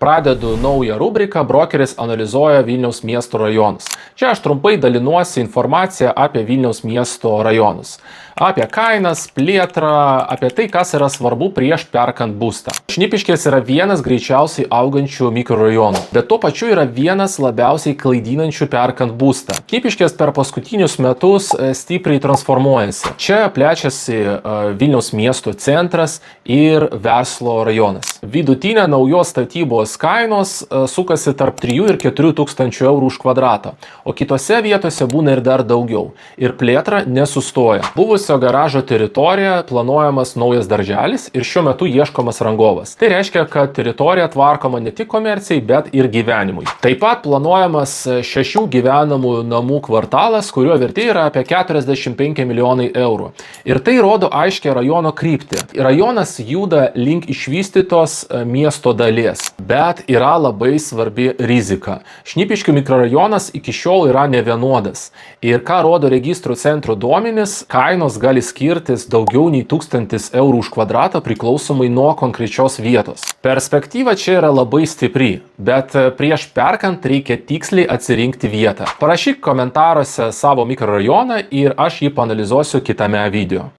Pradedu naują rubriką Brokeris analizuoja Vilniaus miesto rajonus. Čia aš trumpai dalinuosi informaciją apie Vilniaus miesto rajonus. Apie kainas, plėtrą, apie tai, kas yra svarbu prieš perkant būstą. Šnipiškės yra vienas greičiausiai augančių mikrorajonų, bet tuo pačiu yra vienas labiausiai klaidinančių perkant būstą. Šnipiškės per paskutinius metus stipriai transformuojasi. Čia plečiasi Vilniaus miesto centras ir verslo rajonas. Vidutinė naujos statybos kainos sukasi tarp 3 ir 4 tūkstančių eurų už kvadratą, o kitose vietose būna ir dar daugiau. Ir plėtra nesustoja. Buvusio garažo teritorija planuojamas naujas darželis ir šiuo metu ieškomas rangovas. Tai reiškia, kad teritorija tvarkoma ne tik komercijai, bet ir gyvenimui. Taip pat planuojamas 6 gyvenamų namų kvartalas, kurio vertė yra apie 45 milijonai eurų. Ir tai rodo aiškiai rajono kryptį. Rajonas juda link išvystytos miesto dalies, bet yra labai svarbi rizika. Šnipiškių mikrorajonas iki šiol yra nevienodas. Ir ką rodo registrų centro duomenys, kainos gali skirtis daugiau nei 1000 eurų už kvadratą priklausomai nuo konkrečios vietos. Perspektyva čia yra labai stipri, bet prieš perkant reikia tiksliai atsirinkti vietą. Parašyk komentaruose savo mikrorajoną ir aš jį paanalizuosiu kitame video.